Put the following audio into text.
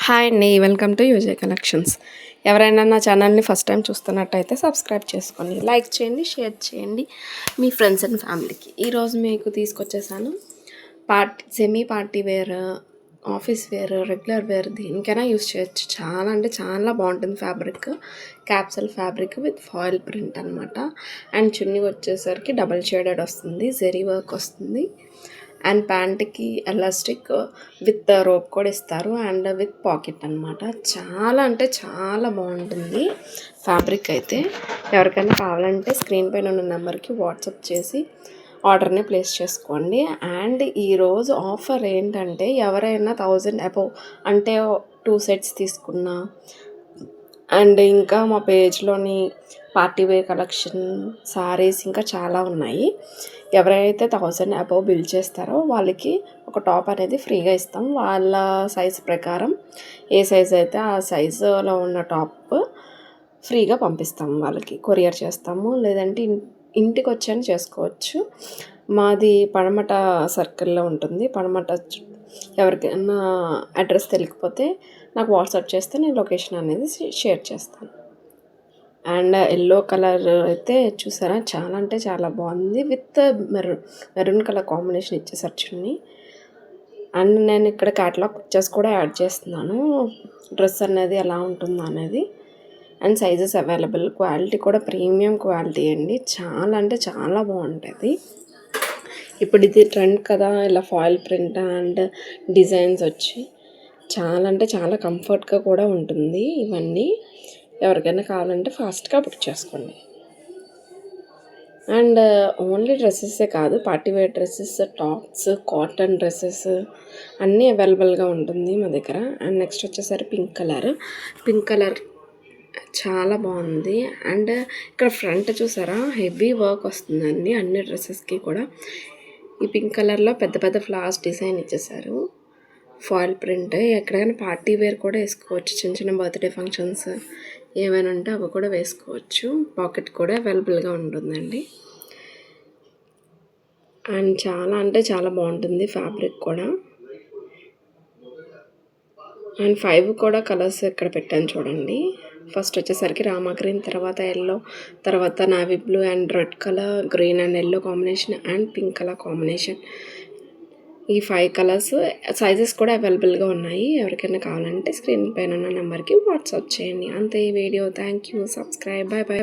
Hi అండి, welcome to యూజే collections. ఎవరైనా నా ఛానల్ని ఫస్ట్ టైం చూస్తున్నట్టయితే సబ్స్క్రైబ్ చేసుకోండి, లైక్ చేయండి, షేర్ చేయండి మీ ఫ్రెండ్స్ అండ్ ఫ్యామిలీకి. ఈరోజు మీకు తీసుకొచ్చేసాను semi party wear, office wear, regular wear దేనికైనా యూస్ చేయొచ్చు. చాలా అంటే చాలా బాగుంటుంది fabric. Capsule fabric with foil print అనమాట. అండ్ చున్నీ వచ్చేసరికి డబల్ షేడెడ్ వస్తుంది, జెరీ వర్క్ వస్తుంది. అండ్ ప్యాంట్కి ఎలాస్టిక్ విత్ రోప్ కూడా ఇస్తారు అండ్ విత్ పాకెట్ అనమాట. చాలా అంటే చాలా బాగుంటుంది ఫ్యాబ్రిక్ అయితే. ఎవరికైనా కావాలంటే స్క్రీన్ పైన ఉన్న నెంబర్కి వాట్సాప్ చేసి ఆర్డర్ని ప్లేస్ చేసుకోండి. అండ్ ఈరోజు ఆఫర్ ఏంటంటే ఎవరైనా 1000 అబోవ్ అంటే 2 సెట్స్ తీసుకున్నా అండ్ ఇంకా మా పేజ్లోని పార్టీ వేర్ కలెక్షన్, సారీస్ ఇంకా చాలా ఉన్నాయి. ఎవరైతే 1000 అబోవ్ బిల్ చేస్తారో వాళ్ళకి ఒక టాప్ అనేది ఫ్రీగా ఇస్తాం. వాళ్ళ సైజ్ ప్రకారం ఏ సైజ్ అయితే ఆ సైజులో ఉన్న టాప్ ఫ్రీగా పంపిస్తాము, వాళ్ళకి కొరియర్ చేస్తాము. లేదంటే ఇంటికి వచ్చాను చేసుకోవచ్చు. మాది పడమట సర్కిల్లో ఉంటుంది. పడమట ఎవరికైనా అడ్రస్ తెలియకపోతే నాకు వాట్సాప్ చేస్తే నేను లొకేషన్ అనేది షేర్ చేస్తాను. అండ్ ఎల్లో కలర్ అయితే చూసారా, చాలా అంటే చాలా బాగుంది. విత్ మెరూన్ కలర్ కాంబినేషన్ ఇచ్చేసారు చున్నీ. అండ్ నేను ఇక్కడ క్యాటలాగ్ పిక్చర్స్ కూడా యాడ్ చేస్తున్నాను, డ్రెస్ అనేది ఎలా ఉంటుందో అనేది. అండ్ సైజెస్ అవైలబుల్, క్వాలిటీ కూడా ప్రీమియం క్వాలిటీ అండి. చాలా అంటే చాలా బాగుంటుంది. ఇప్పుడు ఇది ట్రెండ్ కదా, ఇలా ఫాయిల్ ప్రింట్ అండ్ డిజైన్స్ వచ్చి చాలా అంటే చాలా కంఫర్ట్గా కూడా ఉంటుంది. ఇవన్నీ ఎవరికైనా కావాలంటే ఫాస్ట్గా బుక్ చేసుకోండి. అండ్ ఓన్లీ డ్రెస్సెసే కాదు, party wear dresses, tops, cotton dresses అన్నీ అవైలబుల్గా ఉంటుంది మా దగ్గర. అండ్ నెక్స్ట్ వచ్చేసరి పింక్ కలర్ చాలా బాగుంది. అండ్ ఇక్కడ ఫ్రంట్ చూసారా, హెవీ వర్క్ వస్తుందండి అన్ని డ్రెస్సెస్కి కూడా. ఈ పింక్ కలర్లో పెద్ద పెద్ద ఫ్లవర్స్ డిజైన్ ఇచ్చేసారు, ఫాయిల్ ప్రింట్. ఎక్కడైనా పార్టీ వేర్ కూడా వేసుకోవచ్చు, చిన్న చిన్న బర్త్డే ఫంక్షన్స్ ఏమైనా ఉంటే అవి కూడా వేసుకోవచ్చు. పాకెట్ కూడా అవైలబుల్గా ఉంటుందండి. అండ్ చాలా అంటే చాలా బాగుంటుంది ఫ్యాబ్రిక్ కూడా. అండ్ 5 కూడా కలర్స్ ఇక్కడ పెట్టాను చూడండి. ఫస్ట్ వచ్చేసరికి రామా గ్రీన్, తర్వాత ఎల్లో, తర్వాత navy blue and red colour, green and yellow combination and pink colour combination. ఈ 5 కలర్స్ సైజెస్ కూడా అవైలబుల్గా ఉన్నాయి. ఎవరికైనా కావాలంటే స్క్రీన్ పైన ఉన్న నెంబర్కి వాట్సాప్ చేయండి. అంతే ఈ video. Thank you. Subscribe. Bye bye.